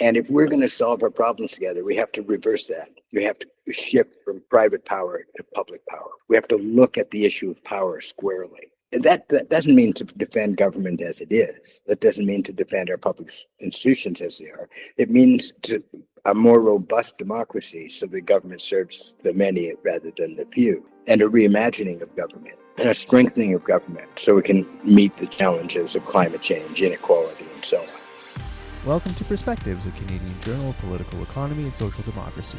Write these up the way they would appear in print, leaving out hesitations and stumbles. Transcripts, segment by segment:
And if we're going to solve our problems together, we have to reverse that. We have to shift from private power to public power. We have to look at the issue of power squarely. And that doesn't mean to defend government as it is. That doesn't mean to defend our public institutions as they are. It means to a more robust democracy so the government serves the many rather than the few, and a reimagining of government and a strengthening of government so we can meet the challenges of climate change, inequality, and so on. Welcome to Perspectives, a Canadian journal of political economy and social democracy.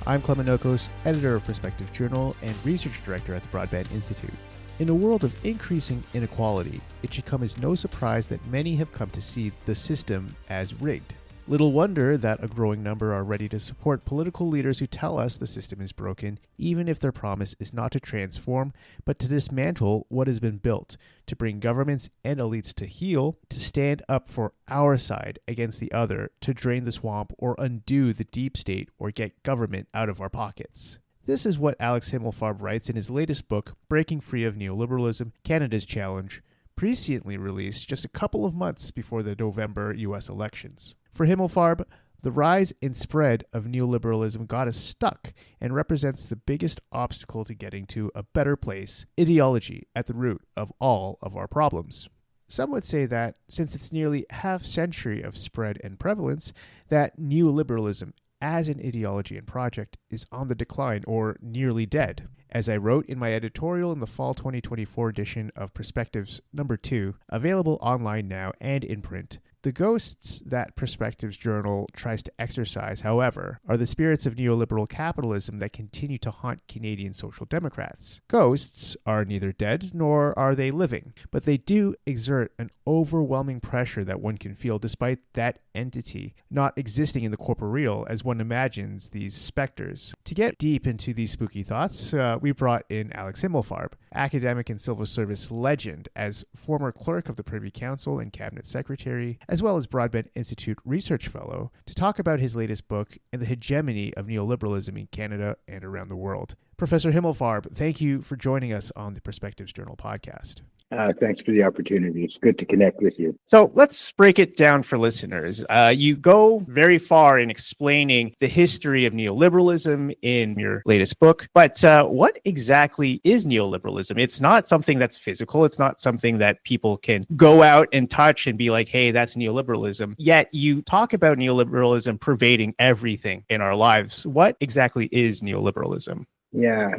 I'm Clement Nokos, editor of Perspectives Journal and research director at the Broadbent Institute. In a world of increasing inequality, it should come as no surprise that many have come to see the system as rigged. Little wonder that a growing number are ready to support political leaders who tell us the system is broken, even if their promise is not to transform, but to dismantle what has been built, to bring governments and elites to heel, to stand up for our side against the other, to drain the swamp or undo the deep state or get government out of our pockets. This is what Alex Himelfarb writes in his latest book, Breaking Free of Neoliberalism, Canada's Challenge, presciently released just a couple of months before the November U.S. elections. For Himelfarb, the rise and spread of neoliberalism got us stuck and represents the biggest obstacle to getting to a better place, ideology at the root of all of our problems. Some would say that, since its nearly half-century of spread and prevalence, that neoliberalism as an ideology and project is on the decline or nearly dead. As I wrote in my editorial in the fall 2024 edition of Perspectives number 2, available online now and in print, the ghosts that Perspectives Journal tries to exorcise, however, are the spirits of neoliberal capitalism that continue to haunt Canadian social democrats. Ghosts are neither dead nor are they living, but they do exert an overwhelming pressure that one can feel despite that entity not existing in the corporeal as one imagines these specters. To get deep into these spooky thoughts, we brought in Alex Himelfarb, academic and civil service legend as former clerk of the Privy Council and cabinet secretary, as well as Broadbent Institute research fellow, to talk about his latest book and the hegemony of neoliberalism in Canada and around the world. Professor Himelfarb, thank you for joining us on the Perspectives Journal podcast. Thanks for the opportunity. It's good to connect with you. So let's break it down for listeners. You go very far in explaining the history of neoliberalism in your latest book, but what exactly is neoliberalism? It's not something that's physical. It's not something that people can go out and touch and be like, hey, that's neoliberalism. Yet you talk about neoliberalism pervading everything in our lives. What exactly is neoliberalism? Yeah,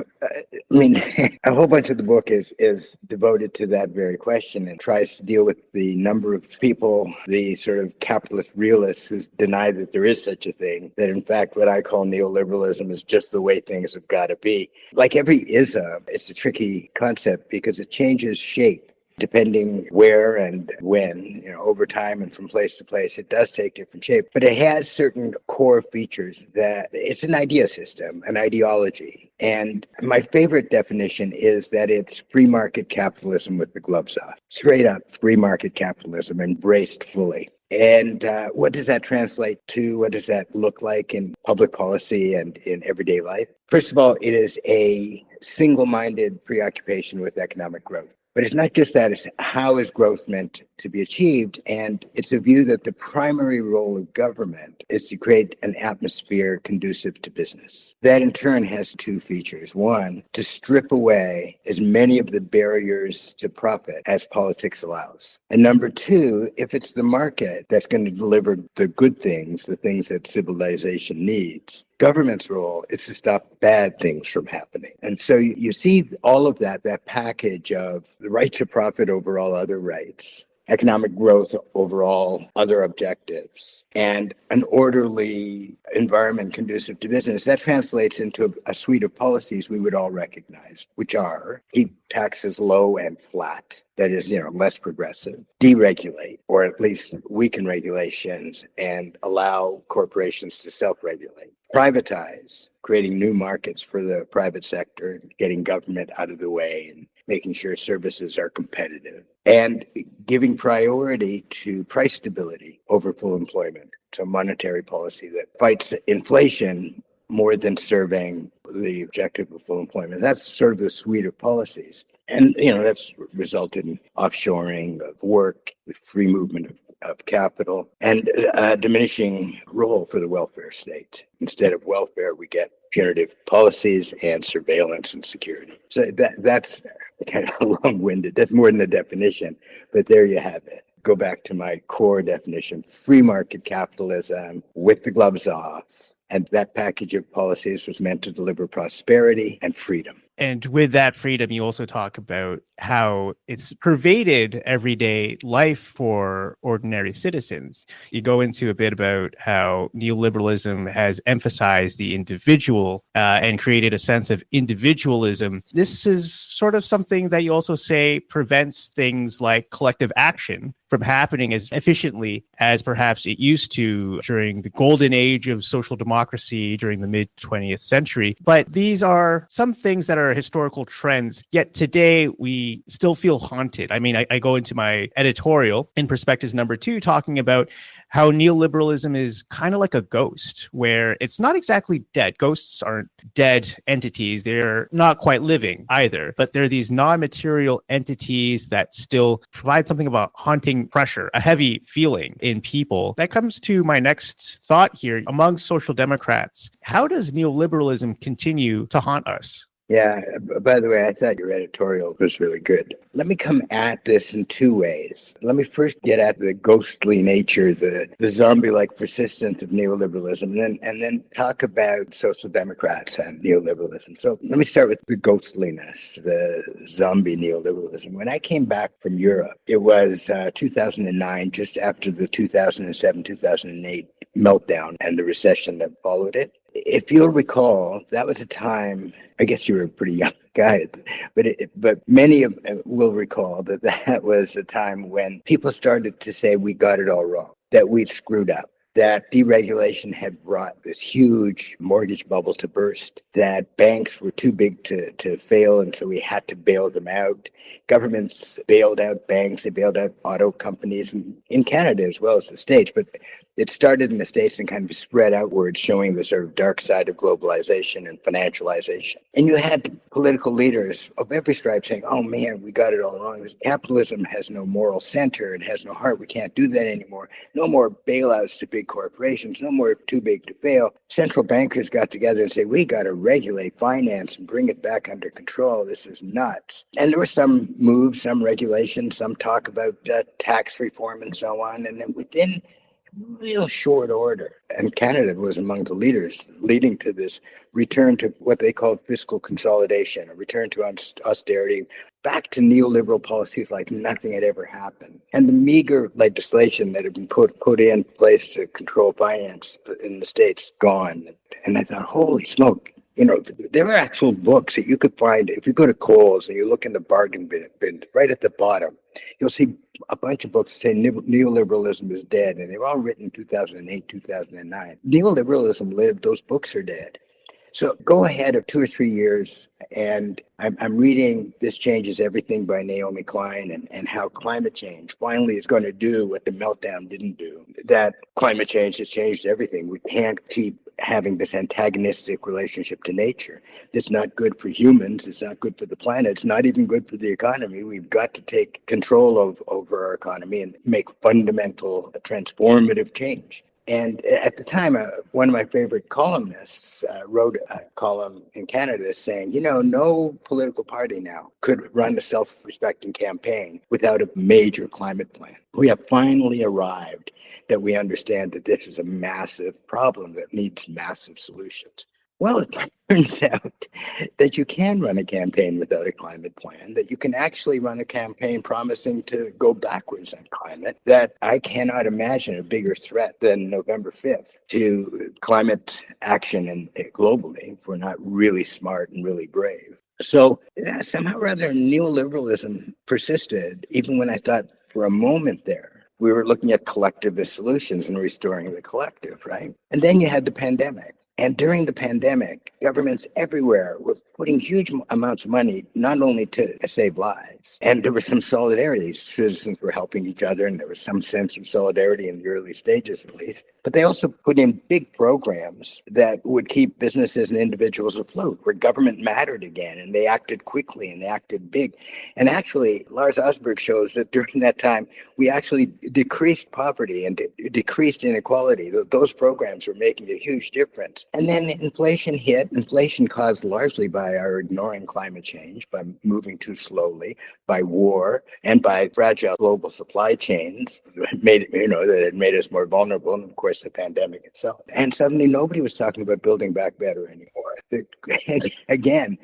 a whole bunch of the book is devoted to that very question and tries to deal with the number of people, the sort of capitalist realists who deny that there is such a thing, that in fact what I call neoliberalism is just the way things have got to be. Like every ism, it's a tricky concept because it changes shape depending where and when, over time and from place to place. It does take different shape, but it has certain core features that it's an idea system, an ideology. And my favorite definition is that it's free market capitalism with the gloves off. Straight up free market capitalism embraced fully. And what does that translate to? What does that look like in public policy and in everyday life? First of all, it is a single-minded preoccupation with economic growth. But it's not just that, it's how is growth meant to be achieved? And it's a view that the primary role of government is to create an atmosphere conducive to business. That in turn has two features. One, to strip away as many of the barriers to profit as politics allows. And number two, if it's the market that's going to deliver the good things, the things that civilization needs, government's role is to stop bad things from happening. And so you see all of that package of the right to profit over all other rights, economic growth over all other objectives, and an orderly environment conducive to business. That translates into a suite of policies we would all recognize, which are keep taxes low and flat, that is, less progressive, deregulate, or at least weaken regulations and allow corporations to self-regulate. Privatize, creating new markets for the private sector, getting government out of the way and making sure services are competitive, and giving priority to price stability over full employment, to monetary policy that fights inflation more than serving the objective of full employment. That's sort of the suite of policies. And, that's resulted in offshoring of work, the free movement of capital, and a diminishing role for the welfare state. Instead of welfare, we get punitive policies and surveillance and security. So that's kind of long-winded. That's more than a definition, but there you have it. Go back to my core definition: free market capitalism with the gloves off. And that package of policies was meant to deliver prosperity and freedom. And with that freedom, you also talk about how it's pervaded everyday life for ordinary citizens. You go into a bit about how neoliberalism has emphasized the individual and created a sense of individualism. This is sort of something that you also say prevents things like collective action from happening as efficiently as perhaps it used to during the golden age of social democracy during the mid-20th century. But these are some things that are historical trends, yet today we still feel haunted. I mean, I go into my editorial in Perspectives number 2 talking about how neoliberalism is kind of like a ghost, where it's not exactly dead. Ghosts aren't dead entities. They're not quite living either, but they're these non-material entities that still provide something of a haunting pressure, a heavy feeling in people. That comes to my next thought here. Among social democrats, how does neoliberalism continue to haunt us? Yeah, by the way, I thought your editorial was really good. Let me come at this in two ways. Let me first get at the ghostly nature, the zombie-like persistence of neoliberalism, and then talk about social democrats and neoliberalism. So let me start with the ghostliness, the zombie neoliberalism. When I came back from Europe, it was 2009, just after the 2007-2008 meltdown and the recession that followed it. If you'll recall, that was a time, I guess you were a pretty young guy, but many will recall that was a time when people started to say we got it all wrong, that we'd screwed up, that deregulation had brought this huge mortgage bubble to burst, that banks were too big to fail, and so we had to bail them out. Governments bailed out banks, they bailed out auto companies, in Canada as well as the States, but it started in the States and kind of spread outward, showing the sort of dark side of globalization and financialization. And you had political leaders of every stripe saying, oh man, we got it all wrong. This capitalism has no moral center. It has no heart. We can't do that anymore. No more bailouts to big corporations. No more too big to fail. Central bankers got together and said, we got to regulate finance and bring it back under control. This is nuts. And there were some moves, some regulations, some talk about tax reform and so on. And then within real short order, and Canada was among the leaders leading to this return to what they called fiscal consolidation, a return to austerity, back to neoliberal policies like nothing had ever happened. And the meager legislation that had been put in place to control finance in the States gone. And I thought, holy smoke. You know, there are actual books that you could find. If you go to Kohl's and you look in the bargain bin, right at the bottom, you'll see a bunch of books that say neoliberalism is dead, and they were all written in 2008, 2009. Neoliberalism lived, those books are dead. So go ahead of 2 or 3 years, and I'm reading This Changes Everything by Naomi Klein, and how climate change finally is going to do what the meltdown didn't do. That climate change has changed everything. We can't keep having this antagonistic relationship to nature. It's not good for humans. It's not good for the planet. It's not even good for the economy. We've got to take control over our economy and make fundamental, transformative change. And at the time, one of my favorite columnists wrote a column in Canada saying, you know, no political party now could run a self-respecting campaign without a major climate plan. We have finally arrived that we understand that this is a massive problem that needs massive solutions. Well, it turns out that you can run a campaign without a climate plan, that you can actually run a campaign promising to go backwards on climate, that I cannot imagine a bigger threat than November 5th to climate action globally if we're not really smart and really brave. So somehow or other, neoliberalism persisted, even when I thought for a moment there, we were looking at collectivist solutions and restoring the collective, right? And then you had the pandemic. And during the pandemic, governments everywhere were putting huge amounts of money, not only to save lives, and there was some solidarity. Citizens were helping each other, and there was some sense of solidarity in the early stages, at least. But they also put in big programs that would keep businesses and individuals afloat, where government mattered again, and they acted quickly and they acted big. And actually, Lars Osberg shows that during that time, we actually decreased poverty and decreased inequality. Those programs were making a huge difference. And then inflation hit. Inflation caused largely by our ignoring climate change, by moving too slowly, by war, and by fragile global supply chains, that had made us more vulnerable, and of course the pandemic itself. And suddenly nobody was talking about building back better anymore. Again,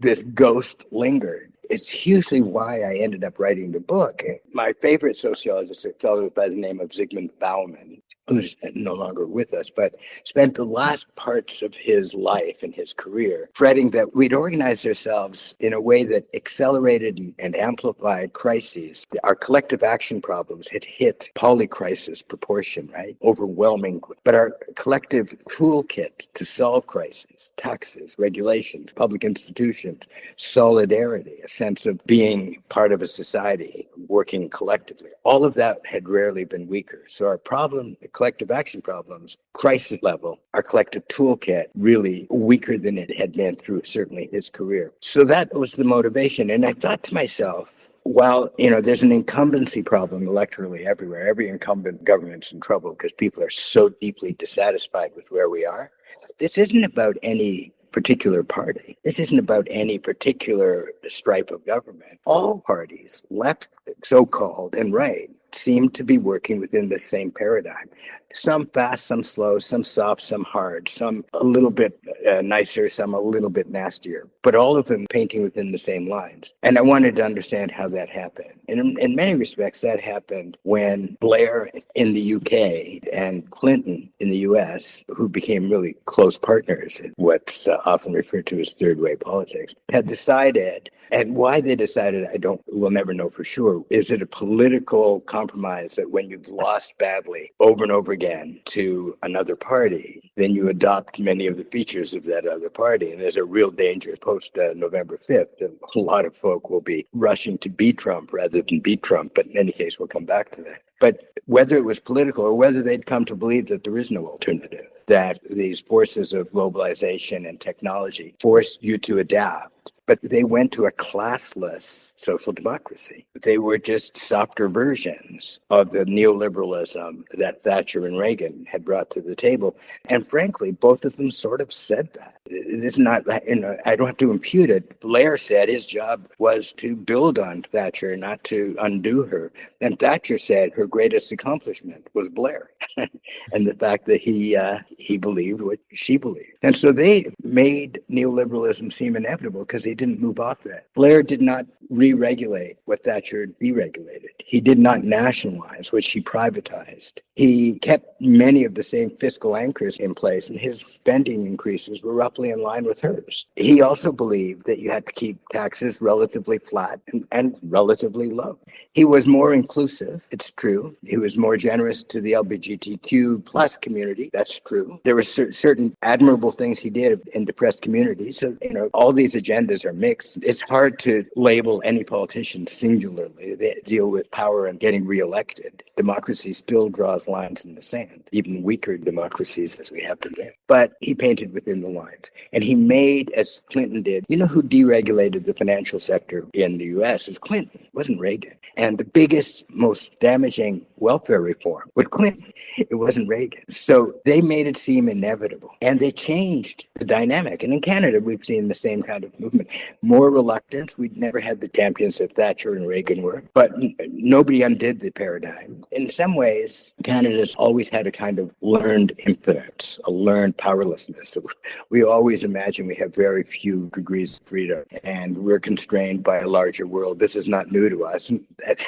this ghost lingered. It's hugely why I ended up writing the book. My favorite sociologist, a fellow by the name of Zygmunt Bauman, who's no longer with us, but spent the last parts of his life and his career fretting that we'd organized ourselves in a way that accelerated and amplified crises. Our collective action problems had hit polycrisis proportion, right? Overwhelming. But our collective toolkit to solve crises, taxes, regulations, public institutions, solidarity, a sense of being part of a society, working collectively, all of that had rarely been weaker. So our problem, the collective action problems, crisis level, our collective toolkit really weaker than it had been through certainly his career. So that was the motivation. And I thought to myself, well, there's an incumbency problem electorally everywhere. Every incumbent government's in trouble because people are so deeply dissatisfied with where we are. This isn't about any particular party. This isn't about any particular stripe of government. All parties, left, so-called, and right, seem to be working within the same paradigm. Some fast, some slow, some soft, some hard, some a little bit nicer, some a little bit nastier, but all of them painting within the same lines. And I wanted to understand how that happened. And in many respects, that happened when Blair in the UK and Clinton in the US, who became really close partners in what's often referred to as third way politics, had decided. And why they decided, we'll never know for sure. Is it a political compromise that when you've lost badly over and over again to another party, then you adopt many of the features of that other party? And there's a real danger post November 5th that a lot of folk will be rushing to beat Trump rather than beat Trump. But in any case, we'll come back to that. But whether it was political or whether they'd come to believe that there is no alternative, that these forces of globalization and technology force you to adapt. But they went to a classless social democracy. They were just softer versions of the neoliberalism that Thatcher and Reagan had brought to the table. And frankly, both of them sort of said that. It's not, I don't have to impute it. Blair said his job was to build on Thatcher, not to undo her. And Thatcher said her greatest accomplishment was Blair. And the fact that he believed what she believed. And so they made neoliberalism seem inevitable because they didn't move off that. Blair did not re-regulate what Thatcher deregulated. He did not nationalize what she privatized. He kept many of the same fiscal anchors in place, and his spending increases were roughly in line with hers. He also believed that you had to keep taxes relatively flat and relatively low. He was more inclusive, it's true. He was more generous to the LGBTQ plus community, that's true. There were certain admirable things he did in depressed communities. So, all these agendas are mixed. It's hard to label any politician singularly. They deal with power and getting reelected. Democracy still draws lines in the sand, even weaker democracies as we have today. But he painted within the lines. And he made, as Clinton did, who deregulated the financial sector in the US is Clinton, it wasn't Reagan. And the biggest, most damaging welfare reform was Clinton. It wasn't Reagan. So they made it seem inevitable. And they changed the dynamic. And in Canada, we've seen the same kind of movement. More reluctance. We'd never had the champions that Thatcher and Reagan were. But nobody undid the paradigm. In some ways, Canada's always had a kind of learned impotence, a learned powerlessness. We always imagine we have very few degrees of freedom and we're constrained by a larger world. This is not new to us. And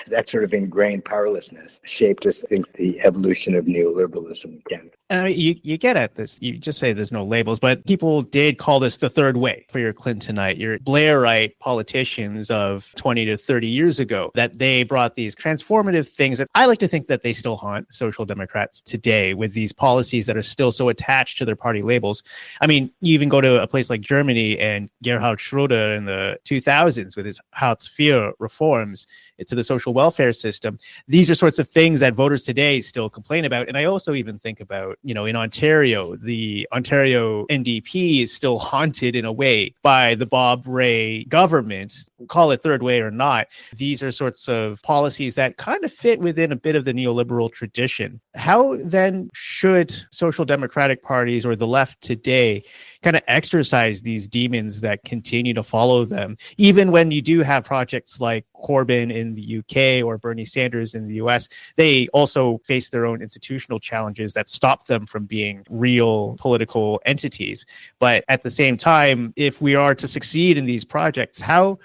that sort of ingrained powerlessness shaped us, I think, the evolution of neoliberalism again. I mean, you get at this. You just say there's no labels, but people did call this the third way for your Clintonite, your Blairite politicians of 20 to 30 years ago, that they brought these transformative things that I like to think that they still haunt social democrats today with these policies that are still so attached to their party labels. I mean, you even go to a place like Germany and Gerhard Schröder in the 2000s with his Hartz IV reforms to the social welfare system. These are sorts of things that voters today still complain about. And I also even think about, in Ontario, the Ontario NDP is still haunted in a way by the Bob Rae government, call it third way or not. These are sorts of policies that kind of fit within a bit of the neoliberal tradition. How then should social democratic parties or the left today kind of exercise these demons that continue to follow them, even when you do have projects like Corbyn in the UK or Bernie Sanders in the US? They also face their own institutional challenges that stop them from being real political entities. But at the same time, if we are to succeed in these projects, how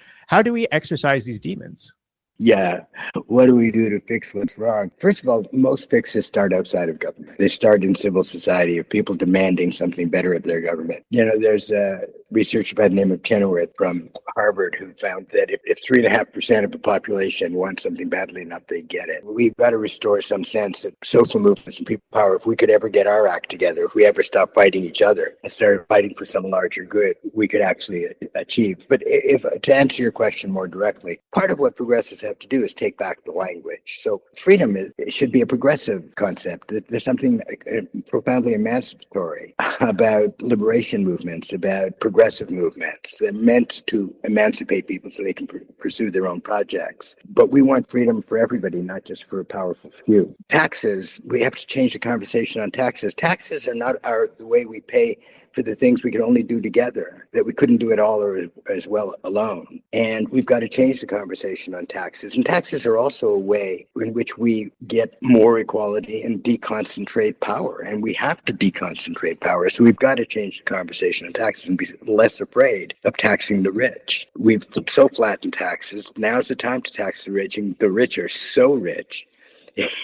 do we exercise these demons? Yeah. What do we do to fix what's wrong? First of all, most fixes start outside of government. They start in civil society, of people demanding something better of their government. There's a researcher by the name of Chenoweth from Harvard who found that if 3.5% of the population wants something badly enough, they get it. We've got to restore some sense of social movements and people power. If we could ever get our act together, if we ever stop fighting each other and started fighting for some larger good, we could actually achieve. But to answer your question more directly, part of what progressives have to do is take back the language. So freedom should be a progressive concept. There's something profoundly emancipatory about liberation movements, about progressive movements that meant to emancipate people so they can pursue their own projects. But we want freedom for everybody, not just for a powerful few. Taxes, we have to change the conversation on taxes. Taxes are not the way we pay for the things we can only do together, that we couldn't do it all or as well alone. And we've got to change the conversation on taxes. And taxes are also a way in which we get more equality and deconcentrate power. And we have to deconcentrate power. So we've got to change the conversation on taxes and be less afraid of taxing the rich. We've so flattened taxes. Now's the time to tax the rich. And the rich are so rich,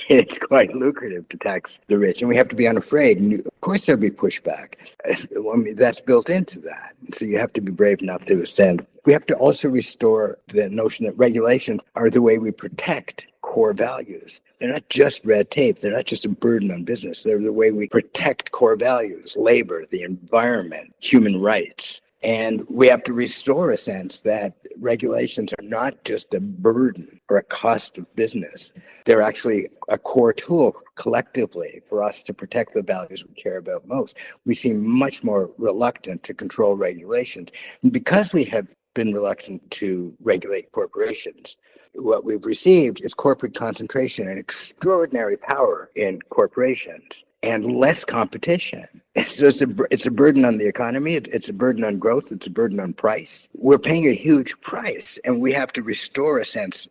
it's quite lucrative to tax the rich, and we have to be unafraid. And of course, there'll be pushback. I mean, that's built into that. So you have to be brave enough to ascend. We have to also restore the notion that regulations are the way we protect core values. They're not just red tape. They're not just a burden on business. They're the way we protect core values, labor, the environment, human rights. And we have to restore a sense that regulations are not just a burden or a cost of business. They're actually a core tool collectively for us to protect the values we care about most. We seem much more reluctant to control regulations. And because we have been reluctant to regulate corporations, what we've received is corporate concentration and extraordinary power in corporations and less competition. So it's a burden on the economy. It's a burden on growth. It's a burden on price. We're paying a huge price, and we have to restore a sense.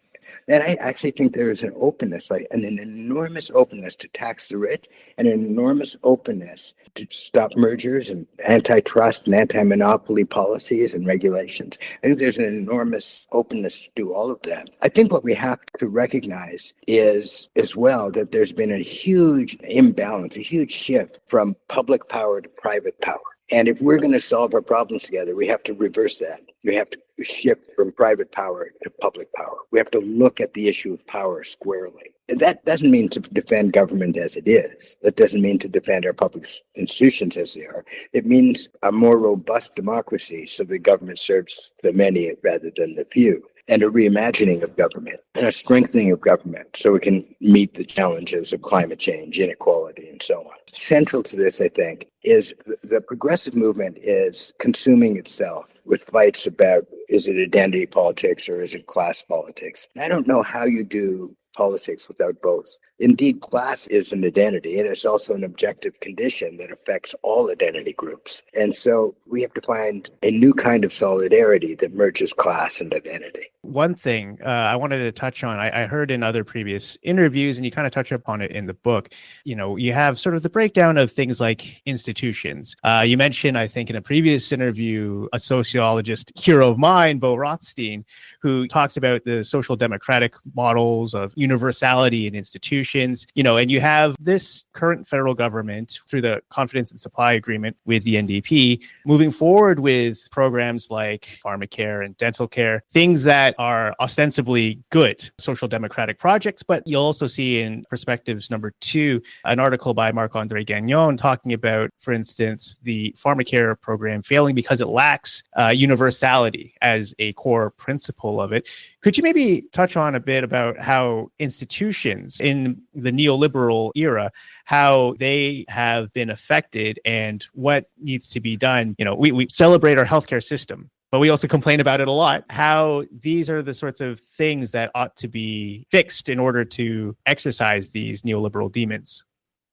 And I actually think there is an openness, like an enormous openness to tax the rich and an enormous openness to stop mergers and antitrust and anti-monopoly policies and regulations. I think there's an enormous openness to do all of that. I think what we have to recognize is as well that there's been a huge imbalance, a huge shift from public power to private power. And if we're going to solve our problems together, we have to reverse that. We have to shift from private power to public power. We have to look at the issue of power squarely. And that doesn't mean to defend government as it is. That doesn't mean to defend our public institutions as they are. It means a more robust democracy so the government serves the many rather than the few. And a reimagining of government and a strengthening of government so we can meet the challenges of climate change, inequality, and so on. Central to this, I think, is the progressive movement is consuming itself with fights about, is it identity politics or is it class politics? I don't know how you do politics without both. Indeed, class is an identity, and it's also an objective condition that affects all identity groups. And so we have to find a new kind of solidarity that merges class and identity. One thing I wanted to touch on, I heard in other previous interviews, and you kind of touch upon it in the book, you have sort of the breakdown of things like institutions. You mentioned, I think in a previous interview, a sociologist hero of mine, Bo Rothstein, who talks about the social democratic models of universality in institutions, and you have this current federal government through the confidence and supply agreement with the NDP moving forward with programs like pharmacare and dental care, things that are ostensibly good social democratic projects. But you'll also see in Perspectives number 2, an article by Marc-André Gagnon talking about, for instance, the pharmacare program failing because it lacks universality as a core principle of it. Could you maybe touch on a bit about how institutions in the neoliberal era, how they have been affected and what needs to be done? We celebrate our healthcare system, but we also complain about it a lot, how these are the sorts of things that ought to be fixed in order to exorcise these neoliberal demons.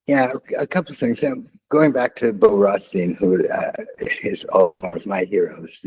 Yeah, a couple of things. Going back to Bo Rothstein, who is all one of my heroes,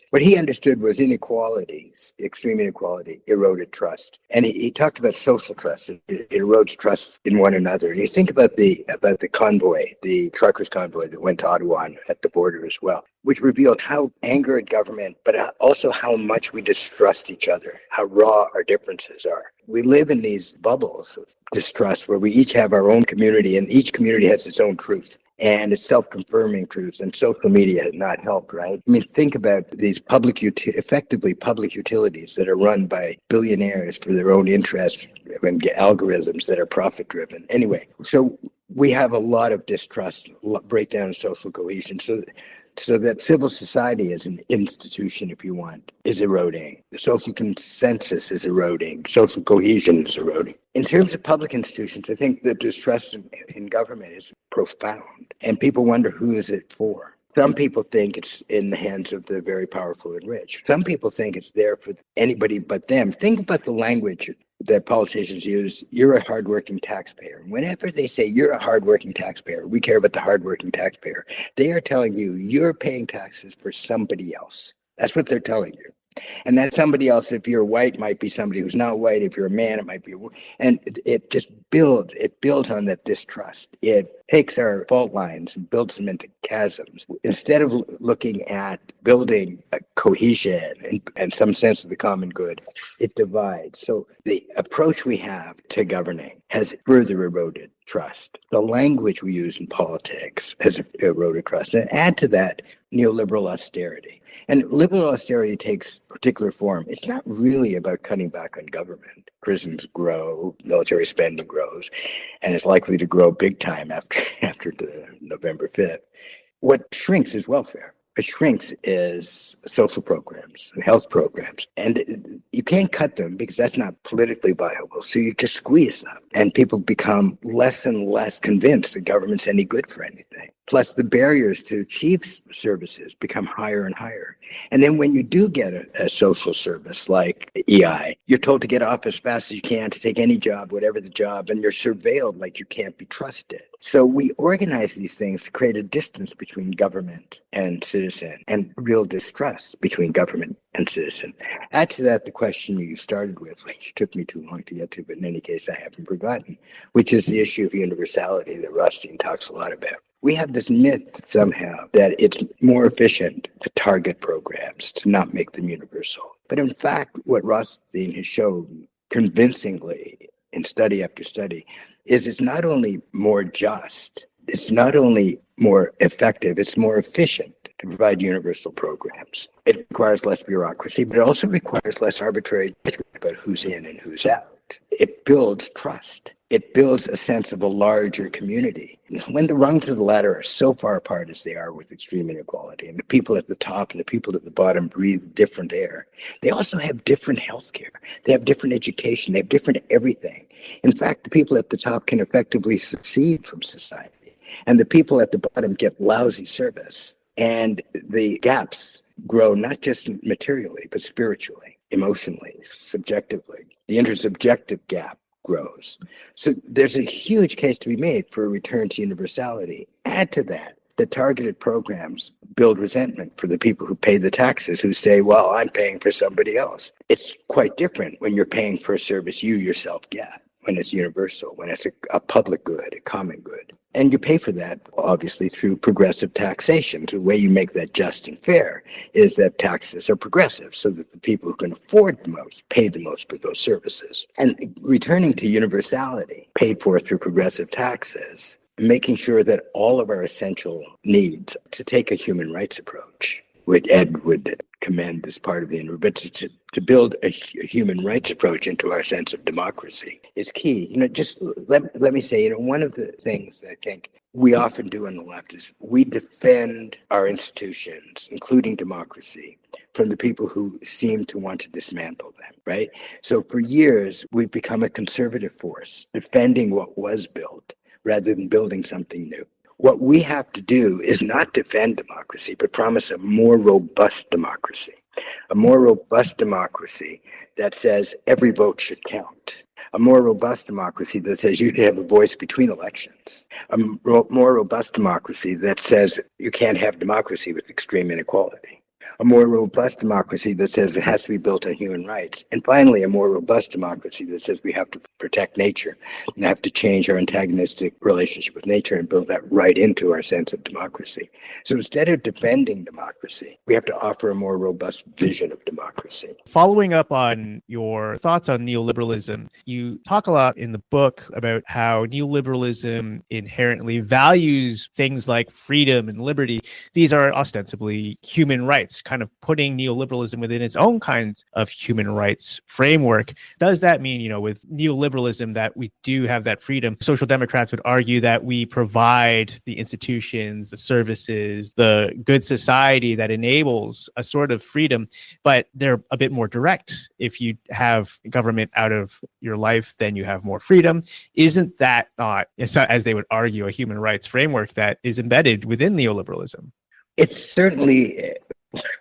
what he understood was inequalities, extreme inequality, eroded trust, and he talked about social trust. It erodes trust in one another. And you think about the convoy, the truckers' convoy that went to Ottawa at the border as well, which revealed how anger at government, but also how much we distrust each other, how raw our differences are. We live in these bubbles of distrust where we each have our own community, and each community has its own truth. And it's self-confirming truths, and social media has not helped, right? I mean, think about these effectively public utilities that are run by billionaires for their own interests and algorithms that are profit-driven. Anyway, so we have a lot of distrust, breakdown of social cohesion. So that civil society as an institution, if you want, is eroding. The social consensus is eroding. Social cohesion is eroding. In terms of public institutions, I think the distrust in government is profound. And people wonder, who is it for? Some people think it's in the hands of the very powerful and rich. Some people think it's there for anybody but them. Think about the language that politicians use. You're a hardworking taxpayer. Whenever they say you're a hardworking taxpayer, we care about the hardworking taxpayer, they are telling you you're paying taxes for somebody else. That's what they're telling you. And that somebody else, if you're white, might be somebody who's not white. If you're a man, it might be. And it just builds. It builds on that distrust. It takes our fault lines and builds them into chasms. Instead of looking at building a cohesion and some sense of the common good, it divides. So the approach we have to governing has further eroded trust. The language we use in politics has eroded trust. And add to that neoliberal austerity. And liberal austerity takes particular form. It's not really about cutting back on government. Prisons grow, military spending grows, and it's likely to grow big time after the November 5th. What shrinks is welfare. What shrinks is social programs and health programs. And you can't cut them because that's not politically viable. So you just squeeze them. And people become less and less convinced the government's any good for anything. Plus, the barriers to achieve services become higher and higher. And then when you do get a social service like EI, you're told to get off as fast as you can, to take any job, whatever the job, and you're surveilled like you can't be trusted. So we organize these things to create a distance between government and citizen, and real distrust between government and citizen. Add to that the question you started with, which took me too long to get to, but in any case, I haven't forgotten, which is the issue of universality that Rothstein talks a lot about. We have this myth somehow that it's more efficient to target programs, to not make them universal. But in fact, what Rothstein has shown convincingly in study after study is it's not only more just, it's not only more effective, it's more efficient to provide universal programs. It requires less bureaucracy, but it also requires less arbitrary judgment about who's in and who's out. It builds trust. It builds a sense of a larger community. When the rungs of the ladder are so far apart as they are with extreme inequality, and the people at the top and the people at the bottom breathe different air, they also have different healthcare. They have different education. They have different everything. In fact, the people at the top can effectively secede from society, and the people at the bottom get lousy service. And the gaps grow not just materially, but spiritually, emotionally, subjectively. The intersubjective gap grows. So there's a huge case to be made for a return to universality. Add to that the targeted programs build resentment for the people who pay the taxes, who say, well, I'm paying for somebody else. It's quite different when you're paying for a service you yourself get, when it's universal, when it's a public good, a common good. And you pay for that, obviously, through progressive taxation. So the way you make that just and fair is that taxes are progressive so that the people who can afford the most pay the most for those services. And returning to universality, paid for through progressive taxes, making sure that all of our essential needs, to take a human rights approach, which Ed would commend as part of the but to build a human rights approach into our sense of democracy is key. Just let me say, one of the things I think we often do on the left is we defend our institutions, including democracy, from the people who seem to want to dismantle them, right? So for years, we've become a conservative force, defending what was built rather than building something new. What we have to do is not defend democracy, but promise a more robust democracy. A more robust democracy that says every vote should count. A more robust democracy that says you can have a voice between elections. A more robust democracy that says you can't have democracy with extreme inequality. A more robust democracy that says it has to be built on human rights. And finally, a more robust democracy that says we have to protect nature and have to change our antagonistic relationship with nature and build that right into our sense of democracy. So instead of defending democracy, we have to offer a more robust vision of democracy. Following up on your thoughts on neoliberalism, you talk a lot in the book about how neoliberalism inherently values things like freedom and liberty. These are ostensibly human rights, kind of putting neoliberalism within its own kinds of human rights framework. Does that mean, with neoliberalism that we do have that freedom? Social democrats would argue that we provide the institutions, the services, the good society that enables a sort of freedom, but they're a bit more direct. If you have government out of your life, then you have more freedom. Isn't that not, as they would argue, a human rights framework that is embedded within neoliberalism? It's certainly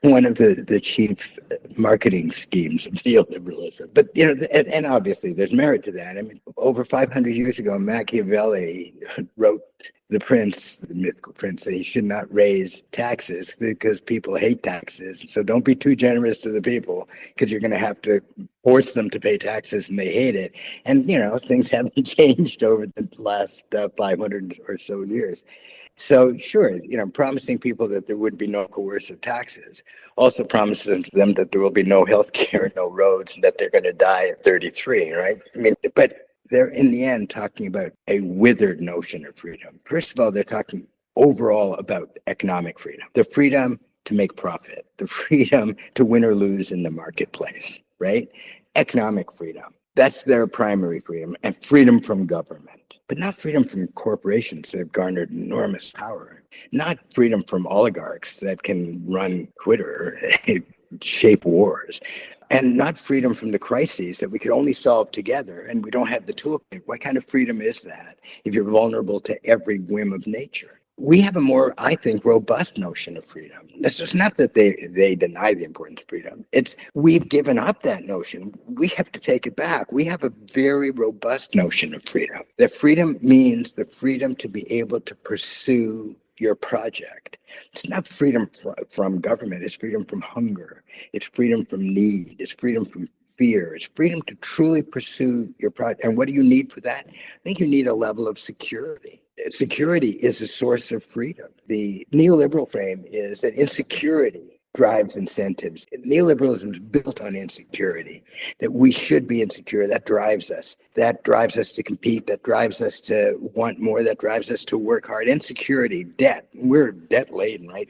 one of the chief marketing schemes of neoliberalism. But, and obviously there's merit to that. I mean, over 500 years ago, Machiavelli wrote The Prince, the mythical prince, that he should not raise taxes because people hate taxes. So don't be too generous to the people because you're going to have to force them to pay taxes and they hate it. And, things haven't changed over the last 500 or so years. So sure, promising people that there would be no coercive taxes also promises them that there will be no health care, no roads, and that they're going to die at 33, right? I mean, but they're in the end talking about a withered notion of freedom. First of all, they're talking overall about economic freedom, the freedom to make profit, the freedom to win or lose in the marketplace, right? Economic freedom. That's their primary freedom, and freedom from government, but not freedom from corporations that have garnered enormous power, not freedom from oligarchs that can run Twitter, shape wars, and not freedom from the crises that we could only solve together, and we don't have the toolkit. What kind of freedom is that if you're vulnerable to every whim of nature? We have a more, I think, robust notion of freedom. It's just not that they deny the importance of freedom. It's we've given up that notion. We have to take it back. We have a very robust notion of freedom. That freedom means the freedom to be able to pursue your project. It's not freedom from government. It's freedom from hunger. It's freedom from need. It's freedom from fear. It's freedom to truly pursue your project. And what do you need for that? I think you need a level of security. Security is a source of freedom. The neoliberal frame is that insecurity drives incentives. Neoliberalism is built on insecurity, that we should be insecure. That drives us. That drives us to compete. That drives us to want more. That drives us to work hard. Insecurity, debt. We're debt laden, right?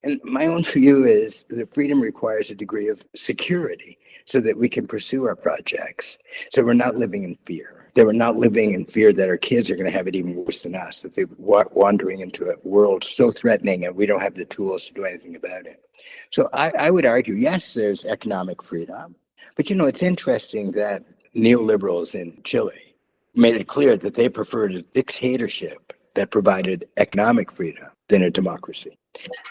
And my own view is that freedom requires a degree of security so that we can pursue our projects. So we're not living in fear. That we're not living in fear that our kids are going to have it even worse than us, that they're wandering into a world so threatening and we don't have the tools to do anything about it. So I would argue, yes, there's economic freedom. But, it's interesting that neoliberals in Chile made it clear that they preferred a dictatorship that provided economic freedom than a democracy.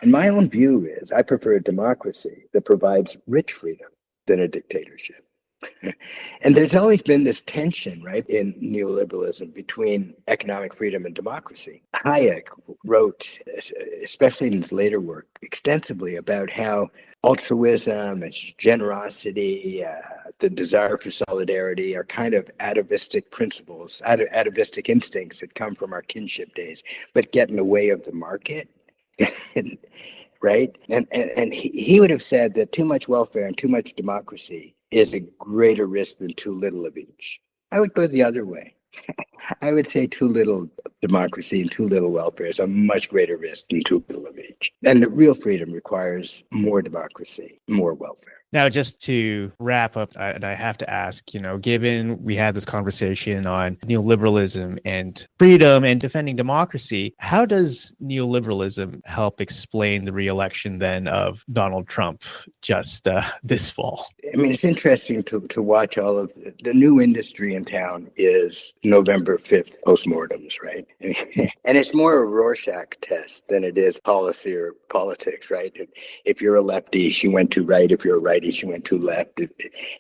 And my own view is I prefer a democracy that provides rich freedom than a dictatorship. And there's always been this tension, right, in neoliberalism between economic freedom and democracy. Hayek wrote, especially in his later work, extensively about how altruism and generosity, the desire for solidarity are kind of atavistic principles, atavistic instincts that come from our kinship days, but get in the way of the market. Right? And he would have said that too much welfare and too much democracy is a greater risk than too little of each. I would go the other way. I would say too little democracy and too little welfare is a much greater risk than too little of each. And the real freedom requires more democracy, more welfare. Now, just to wrap up, and I have to ask, given we had this conversation on neoliberalism and freedom and defending democracy, how does neoliberalism help explain the re-election then of Donald Trump just this fall? I mean, it's interesting to watch all of the new industry in town is November 5th postmortems, right? And it's more a Rorschach test than it is policy or politics, right? If you're a lefty, she went too right. If you're a righty, she went too left.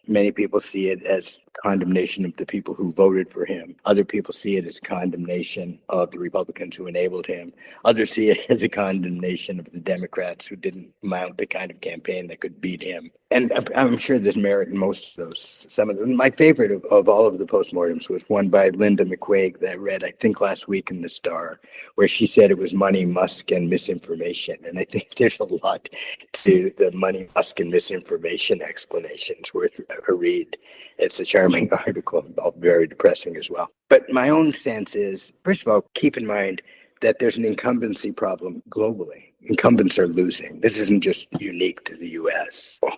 Many people see it as condemnation of the people who voted for him. Other people see it as condemnation of the Republicans who enabled him. Others see it as a condemnation of the Democrats who didn't mount the kind of campaign that could beat him. And I'm sure there's merit in most of those. Some of them. My favorite of all of the postmortems was one by Linda McQuaig that I read, I think, last week in the Star, where she said it was money, Musk, and misinformation. And I think there's a lot to the money, Musk, and misinformation explanations worth a read. It's a charming article, very depressing as well. But my own sense is, first of all, keep in mind that there's an incumbency problem globally. Incumbents are losing. This isn't just unique to the US or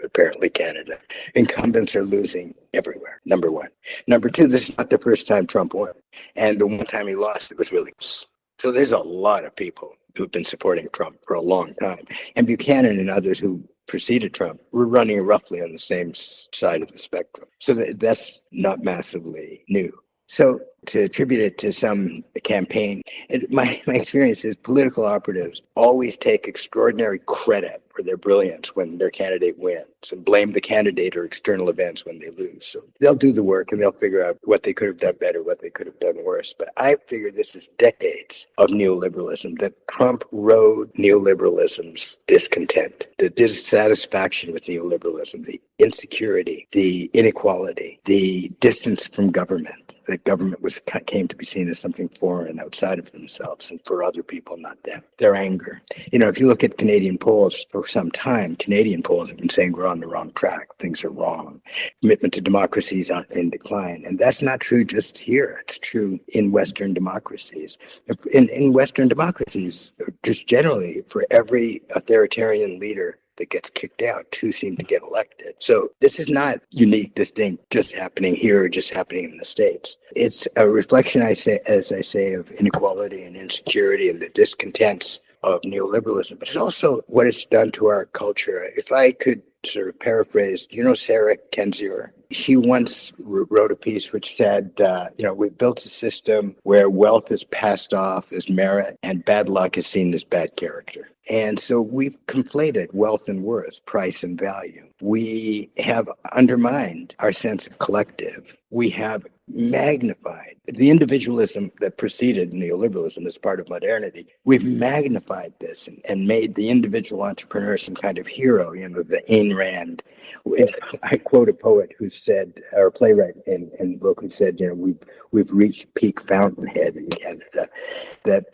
apparently Canada. Incumbents are losing everywhere, number one. Number two, this is not the first time Trump won. And the one time he lost, it was really close. So there's a lot of people who've been supporting Trump for a long time. And Buchanan and others who preceded Trump were running roughly on the same side of the spectrum. So that's not massively new. So to attribute it to some campaign, my experience is political operatives always take extraordinary credit for their brilliance when their candidate wins and blame the candidate or external events when they lose. So they'll do the work and they'll figure out what they could have done better, what they could have done worse. But I figure this is decades of neoliberalism, that Trump rode neoliberalism's discontent, the dissatisfaction with neoliberalism, the insecurity, the inequality, the distance from government. That government came to be seen as something foreign outside of themselves and for other people, not them. Their anger. If you look at Canadian polls for some time, Canadian polls have been saying we're on the wrong track. Things are wrong. Commitment to democracy is in decline. And that's not true just here. It's true in Western democracies. In Western democracies, just generally, for every authoritarian leader that gets kicked out, two seem to get elected. So this is not unique, distinct, just happening here or just happening in the States. It's a reflection, as I say, of inequality and insecurity and the discontents of neoliberalism, but it's also what it's done to our culture. If I could sort of paraphrase, Sarah Kendzior? She once wrote a piece which said, we've built a system where wealth is passed off as merit and bad luck is seen as bad character. And so we've conflated wealth and worth, price and value. We have undermined our sense of collective. We have magnified the individualism that preceded neoliberalism as part of modernity. We've magnified this and made the individual entrepreneur some kind of hero, the Ayn Rand. I quote a poet who said, or a playwright in the book who said, we've reached peak fountainhead in Canada, that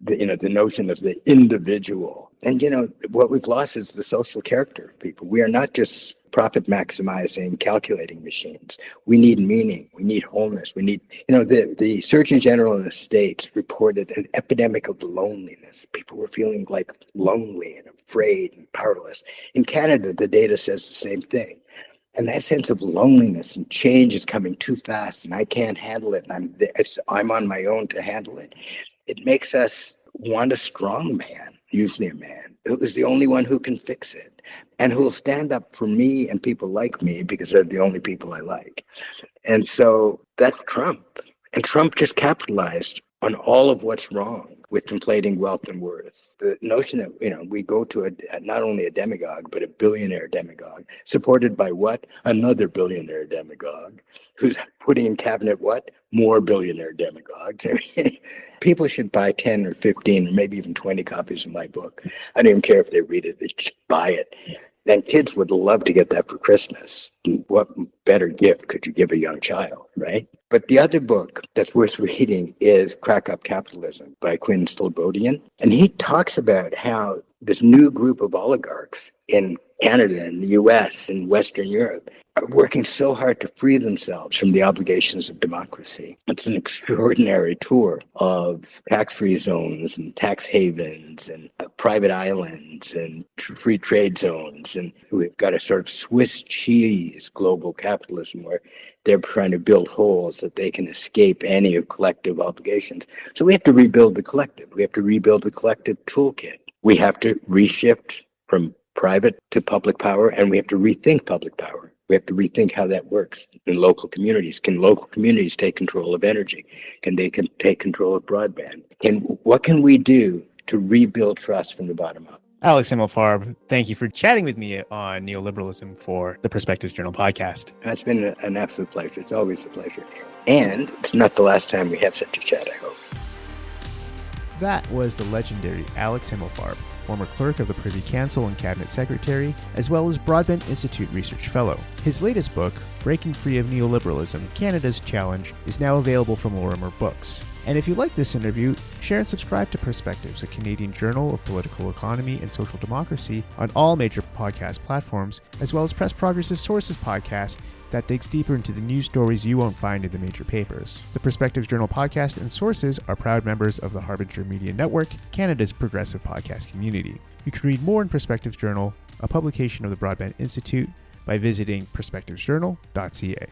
the notion of the individual. And, what we've lost is the social character of people. We are not just profit maximizing calculating machines. We need meaning. We need wholeness. We need, the Surgeon General of the States reported an epidemic of loneliness. People were feeling like lonely and afraid and powerless. In Canada, the data says the same thing. And that sense of loneliness and change is coming too fast and I can't handle it. And I'm on my own to handle it. It makes us want a strong man, usually a man, who is the only one who can fix it and who will stand up for me and people like me because they're the only people I like. And so that's Trump. And Trump just capitalized on all of what's wrong with conflating wealth and worth. The notion that, we go to not only a demagogue, but a billionaire demagogue, supported by what? Another billionaire demagogue, who's putting in cabinet what? More billionaire demagogues. People should buy 10 or 15 or maybe even 20 copies of my book. I don't even care if they read it, they just buy it. And kids would love to get that for Christmas. What better gift could you give a young child, right? But the other book that's worth reading is Crack Up Capitalism by Quinn Slobodian. And he talks about how this new group of oligarchs in Canada and the US and Western Europe are working so hard to free themselves from the obligations of democracy. It's an extraordinary tour of tax-free zones and tax havens and private islands and free trade zones. And we've got a sort of Swiss cheese global capitalism where they're trying to build holes that they can escape any of collective obligations. So we have to rebuild the collective. We have to rebuild the collective toolkit. We have to reshift from private to public power, and we have to rethink public power. We have to rethink how that works in local communities. Can local communities take control of energy? Can they take control of broadband? What can we do to rebuild trust from the bottom up? Alex Himelfarb, thank you for chatting with me on neoliberalism for the Perspectives Journal podcast. It's been an absolute pleasure. It's always a pleasure. And it's not the last time we have such a chat, I hope. That was the legendary Alex Himelfarb, former clerk of the Privy Council and Cabinet Secretary, as well as Broadbent Institute Research Fellow. His latest book, Breaking Free of Neoliberalism, Canada's Challenge, is now available from Lorimer Books. And if you like this interview, share and subscribe to Perspectives, a Canadian journal of political economy and social democracy, on all major podcast platforms, as well as Press Progress's Sources podcast that digs deeper into the news stories you won't find in the major papers. The Perspectives Journal podcast and Sources are proud members of the Harbinger Media Network, Canada's progressive podcast community. You can read more in Perspectives Journal, a publication of the Broadbent Institute, by visiting perspectivesjournal.ca.